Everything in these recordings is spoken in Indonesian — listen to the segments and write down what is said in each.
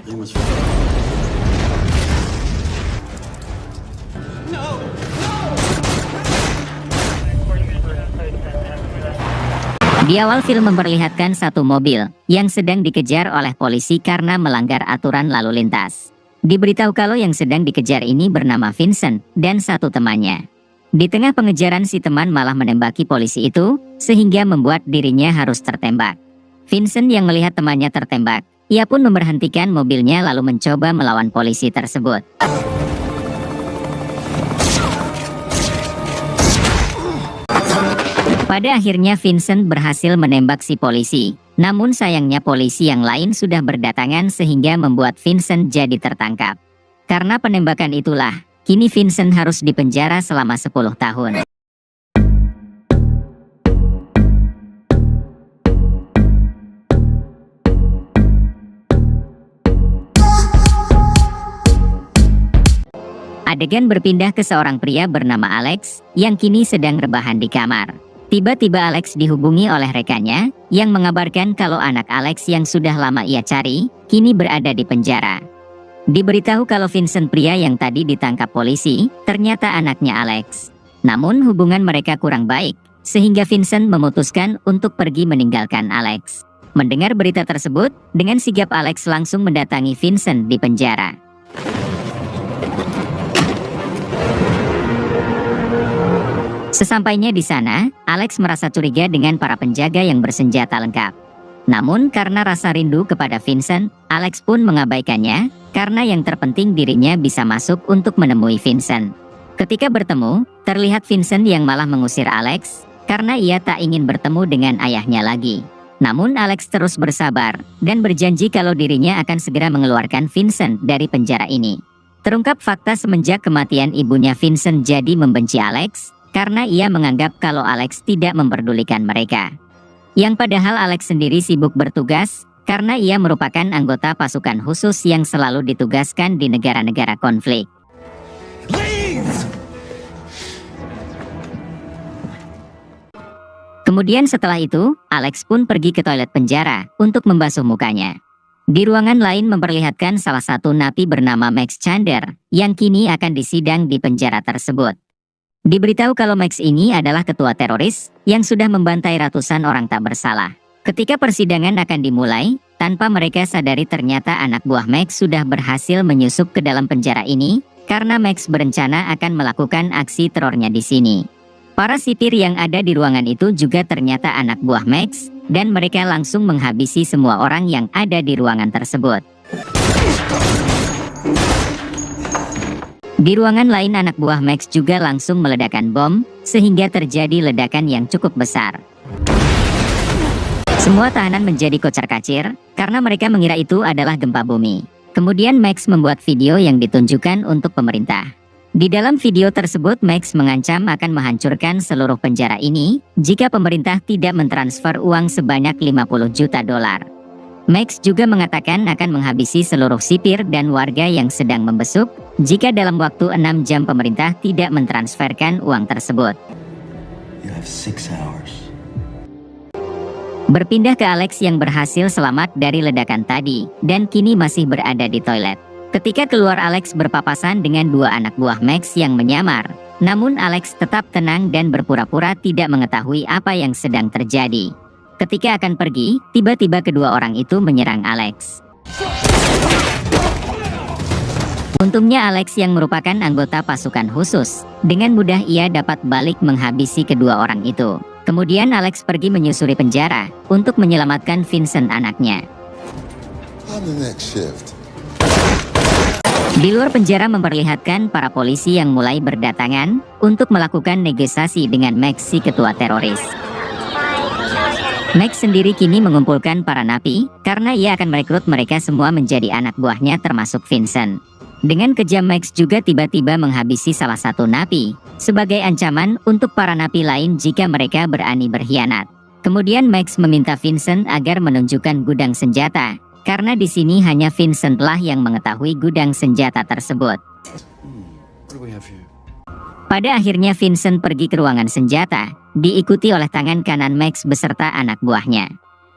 Di awal film memperlihatkan satu mobil yang sedang dikejar oleh polisi karena melanggar aturan lalu lintas. Diberitahu kalau yang sedang dikejar ini bernama Vincent dan satu temannya. Di tengah pengejaran si teman malah menembaki polisi itu, sehingga membuat dirinya harus tertembak. Vincent yang melihat temannya tertembak, ia pun memberhentikan mobilnya lalu mencoba melawan polisi tersebut. Pada akhirnya Vincent berhasil menembak si polisi. Namun sayangnya polisi yang lain sudah berdatangan sehingga membuat Vincent jadi tertangkap. Karena penembakan itulah, kini Vincent harus dipenjara selama 10 tahun. Adegan berpindah ke seorang pria bernama Alex yang kini sedang rebahan di kamar. Tiba-tiba Alex dihubungi oleh rekannya yang mengabarkan kalau anak Alex yang sudah lama ia cari, kini berada di penjara. Diberitahu kalau Vincent pria yang tadi ditangkap polisi, ternyata anaknya Alex. Namun hubungan mereka kurang baik, sehingga Vincent memutuskan untuk pergi meninggalkan Alex. Mendengar berita tersebut, dengan sigap Alex langsung mendatangi Vincent di penjara. Sesampainya di sana, Alex merasa curiga dengan para penjaga yang bersenjata lengkap. Namun karena rasa rindu kepada Vincent, Alex pun mengabaikannya, karena yang terpenting dirinya bisa masuk untuk menemui Vincent. Ketika bertemu, terlihat Vincent yang malah mengusir Alex, karena ia tak ingin bertemu dengan ayahnya lagi. Namun Alex terus bersabar, dan berjanji kalau dirinya akan segera mengeluarkan Vincent dari penjara ini. Terungkap fakta semenjak kematian ibunya Vincent jadi membenci Alex, karena ia menganggap kalau Alex tidak memperdulikan mereka. Yang padahal Alex sendiri sibuk bertugas, karena ia merupakan anggota pasukan khusus yang selalu ditugaskan di negara-negara konflik. Kemudian setelah itu, Alex pun pergi ke toilet penjara untuk membasuh mukanya. Di ruangan lain memperlihatkan salah satu napi bernama Max Chandler, yang kini akan disidang di penjara tersebut. Diberitahu kalau Max ini adalah ketua teroris yang sudah membantai ratusan orang tak bersalah. Ketika persidangan akan dimulai, tanpa mereka sadari ternyata anak buah Max sudah berhasil menyusup ke dalam penjara ini, karena Max berencana akan melakukan aksi terornya di sini. Para sipir yang ada di ruangan itu juga ternyata anak buah Max, dan mereka langsung menghabisi semua orang yang ada di ruangan tersebut. Di ruangan lain anak buah Max juga langsung meledakkan bom, sehingga terjadi ledakan yang cukup besar. Semua tahanan menjadi kocar-kacir, karena mereka mengira itu adalah gempa bumi. Kemudian Max membuat video yang ditunjukkan untuk pemerintah. Di dalam video tersebut Max mengancam akan menghancurkan seluruh penjara ini, jika pemerintah tidak mentransfer uang sebanyak 50 juta dolar. Max juga mengatakan akan menghabisi seluruh sipir dan warga yang sedang membesuk, jika dalam waktu 6 jam pemerintah tidak mentransferkan uang tersebut. You have 6 hours. Berpindah ke Alex yang berhasil selamat dari ledakan tadi, dan kini masih berada di toilet. Ketika keluar Alex berpapasan dengan dua anak buah Max yang menyamar, namun Alex tetap tenang dan berpura-pura tidak mengetahui apa yang sedang terjadi. Ketika akan pergi, tiba-tiba kedua orang itu menyerang Alex. Untungnya Alex yang merupakan anggota pasukan khusus, dengan mudah ia dapat balik menghabisi kedua orang itu. Kemudian Alex pergi menyusuri penjara untuk menyelamatkan Vincent anaknya. Di luar penjara memperlihatkan para polisi yang mulai berdatangan untuk melakukan negosiasi dengan Max si ketua teroris. Max sendiri kini mengumpulkan para napi, karena ia akan merekrut mereka semua menjadi anak buahnya termasuk Vincent. Dengan kejam Max juga tiba-tiba menghabisi salah satu napi, sebagai ancaman untuk para napi lain jika mereka berani berkhianat. Kemudian Max meminta Vincent agar menunjukkan gudang senjata, karena di sini hanya Vincent lah yang mengetahui gudang senjata tersebut. Pada akhirnya Vincent pergi ke ruangan senjata, diikuti oleh tangan kanan Max beserta anak buahnya.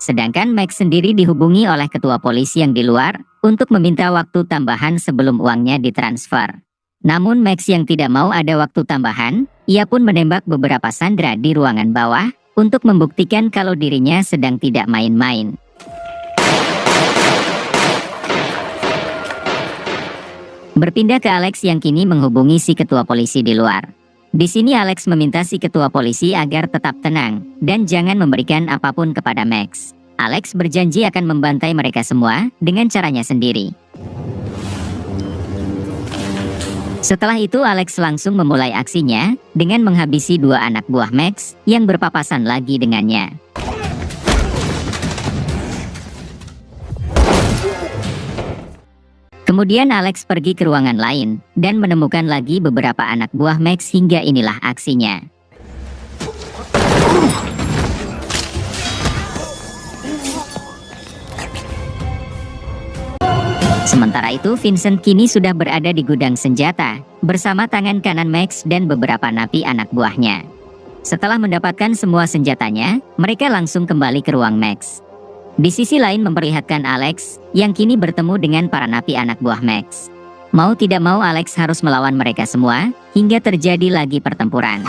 Sedangkan Max sendiri dihubungi oleh ketua polisi yang di luar untuk meminta waktu tambahan sebelum uangnya ditransfer. Namun Max yang tidak mau ada waktu tambahan, ia pun menembak beberapa sandera di ruangan bawah untuk membuktikan kalau dirinya sedang tidak main-main. Berpindah ke Alex yang kini menghubungi si ketua polisi di luar. Di sini Alex meminta si ketua polisi agar tetap tenang dan jangan memberikan apapun kepada Max. Alex berjanji akan membantai mereka semua dengan caranya sendiri. Setelah itu Alex langsung memulai aksinya dengan menghabisi dua anak buah Max yang berpapasan lagi dengannya. Kemudian Alex pergi ke ruangan lain dan menemukan lagi beberapa anak buah Max hingga inilah aksinya. Sementara itu Vincent kini sudah berada di gudang senjata bersama tangan kanan Max dan beberapa napi anak buahnya. Setelah mendapatkan semua senjatanya, mereka langsung kembali ke ruang Max. Di sisi lain memperlihatkan Alex yang kini bertemu dengan para napi anak buah Max. Mau tidak mau Alex harus melawan mereka semua hingga terjadi lagi pertempuran.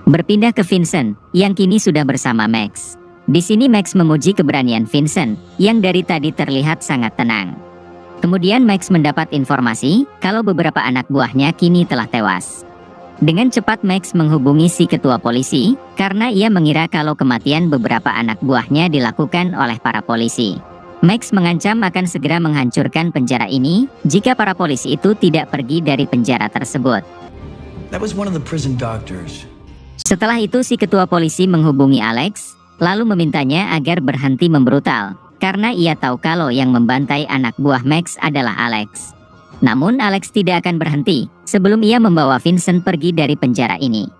Berpindah ke Vincent yang kini sudah bersama Max. Di sini Max memuji keberanian Vincent yang dari tadi terlihat sangat tenang. Kemudian Max mendapat informasi kalau beberapa anak buahnya kini telah tewas. Dengan cepat Max menghubungi si ketua polisi karena ia mengira kalau kematian beberapa anak buahnya dilakukan oleh para polisi. Max mengancam akan segera menghancurkan penjara ini jika para polisi itu tidak pergi dari penjara tersebut. That was one of the prison doctors. Setelah itu si ketua polisi menghubungi Alex lalu memintanya agar berhenti membrutal karena ia tahu kalau yang membantai anak buah Max adalah Alex. Namun Alex tidak akan berhenti sebelum ia membawa Vincent pergi dari penjara ini.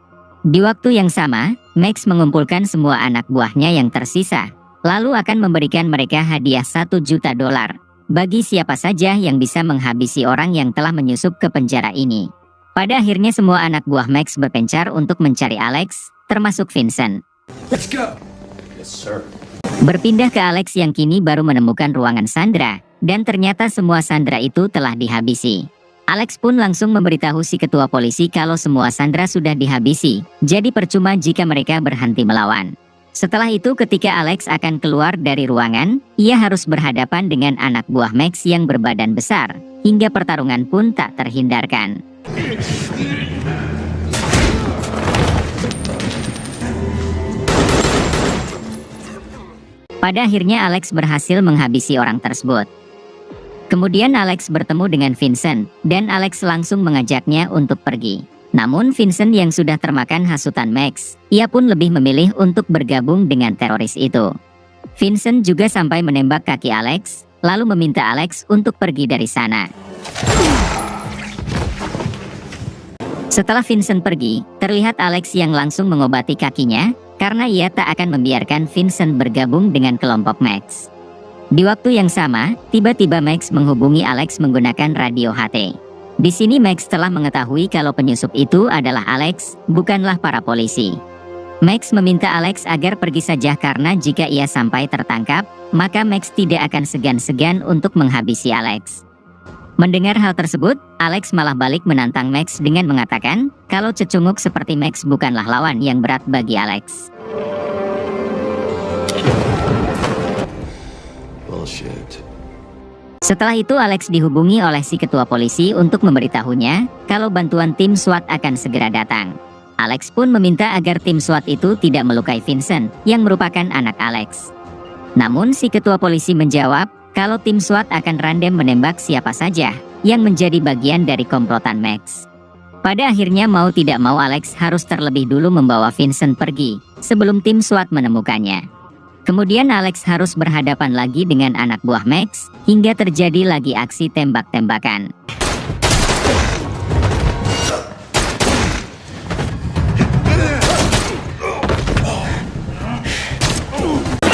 Di waktu yang sama, Max mengumpulkan semua anak buahnya yang tersisa, lalu akan memberikan mereka hadiah $1 juta bagi siapa saja yang bisa menghabisi orang yang telah menyusup ke penjara ini. Pada akhirnya semua anak buah Max berpencar untuk mencari Alex, termasuk Vincent. Let's go. Yes, sir. Berpindah ke Alex yang kini baru menemukan ruangan sandera, dan ternyata semua sandera itu telah dihabisi. Alex pun langsung memberitahu si ketua polisi kalau semua sandera sudah dihabisi, jadi percuma jika mereka berhenti melawan. Setelah itu ketika Alex akan keluar dari ruangan, ia harus berhadapan dengan anak buah Max yang berbadan besar, hingga pertarungan pun tak terhindarkan. Pada akhirnya Alex berhasil menghabisi orang tersebut. Kemudian Alex bertemu dengan Vincent, dan Alex langsung mengajaknya untuk pergi. Namun Vincent yang sudah termakan hasutan Max, ia pun lebih memilih untuk bergabung dengan teroris itu. Vincent juga sampai menembak kaki Alex, lalu meminta Alex untuk pergi dari sana. Setelah Vincent pergi, terlihat Alex yang langsung mengobati kakinya, karena ia tak akan membiarkan Vincent bergabung dengan kelompok Max. Di waktu yang sama, tiba-tiba Max menghubungi Alex menggunakan radio HT. Di sini Max telah mengetahui kalau penyusup itu adalah Alex, bukanlah para polisi. Max meminta Alex agar pergi saja karena jika ia sampai tertangkap, maka Max tidak akan segan-segan untuk menghabisi Alex. Mendengar hal tersebut, Alex malah balik menantang Max dengan mengatakan kalau cecunguk seperti Max bukanlah lawan yang berat bagi Alex. Bullshit. Setelah itu Alex dihubungi oleh si ketua polisi untuk memberitahunya kalau bantuan tim SWAT akan segera datang. Alex pun meminta agar tim SWAT itu tidak melukai Vincent yang merupakan anak Alex. Namun si ketua polisi menjawab kalau tim SWAT akan random menembak siapa saja yang menjadi bagian dari komplotan Max. Pada akhirnya mau tidak mau Alex harus terlebih dulu membawa Vincent pergi sebelum tim SWAT menemukannya. Kemudian Alex harus berhadapan lagi dengan anak buah Max hingga terjadi lagi aksi tembak-tembakan.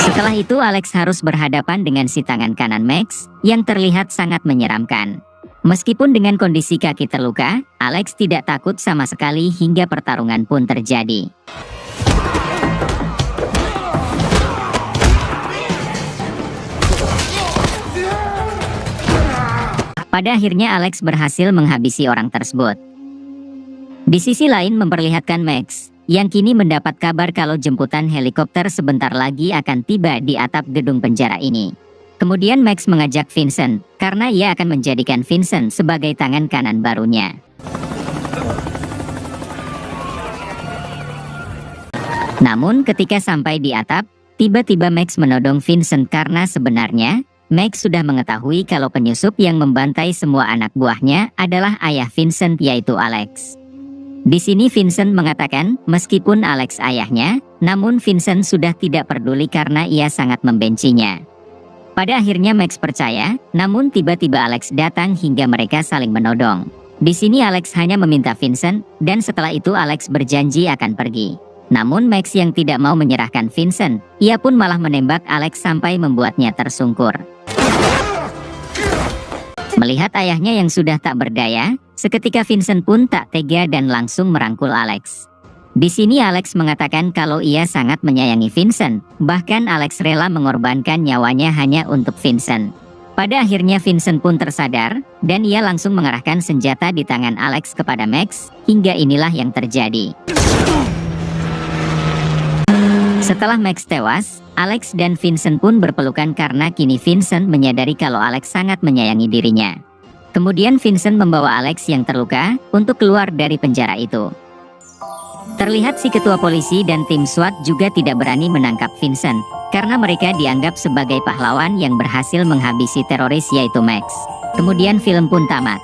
Setelah itu Alex harus berhadapan dengan si tangan kanan Max yang terlihat sangat menyeramkan. Meskipun dengan kondisi kaki terluka, Alex tidak takut sama sekali hingga pertarungan pun terjadi. Pada akhirnya Alex berhasil menghabisi orang tersebut. Di sisi lain memperlihatkan Max, yang kini mendapat kabar kalau jemputan helikopter sebentar lagi akan tiba di atap gedung penjara ini. Kemudian Max mengajak Vincent, karena ia akan menjadikan Vincent sebagai tangan kanan barunya. Namun ketika sampai di atap, tiba-tiba Max menodong Vincent karena sebenarnya Max sudah mengetahui kalau penyusup yang membantai semua anak buahnya adalah ayah Vincent, yaitu Alex. Di sini Vincent mengatakan meskipun Alex ayahnya, namun Vincent sudah tidak peduli karena ia sangat membencinya. Pada akhirnya Max percaya, namun tiba-tiba Alex datang hingga mereka saling menodong. Di sini Alex hanya meminta Vincent, dan setelah itu Alex berjanji akan pergi. Namun Max yang tidak mau menyerahkan Vincent, ia pun malah menembak Alex sampai membuatnya tersungkur. Melihat ayahnya yang sudah tak berdaya, seketika Vincent pun tak tega dan langsung merangkul Alex. Di sini Alex mengatakan kalau ia sangat menyayangi Vincent, bahkan Alex rela mengorbankan nyawanya hanya untuk Vincent. Pada akhirnya Vincent pun tersadar, dan ia langsung mengarahkan senjata di tangan Alex kepada Max, hingga inilah yang terjadi. Setelah Max tewas, Alex dan Vincent pun berpelukan karena kini Vincent menyadari kalau Alex sangat menyayangi dirinya. Kemudian Vincent membawa Alex yang terluka untuk keluar dari penjara itu. Terlihat si ketua polisi dan tim SWAT juga tidak berani menangkap Vincent, karena mereka dianggap sebagai pahlawan yang berhasil menghabisi teroris yaitu Max. Kemudian film pun tamat.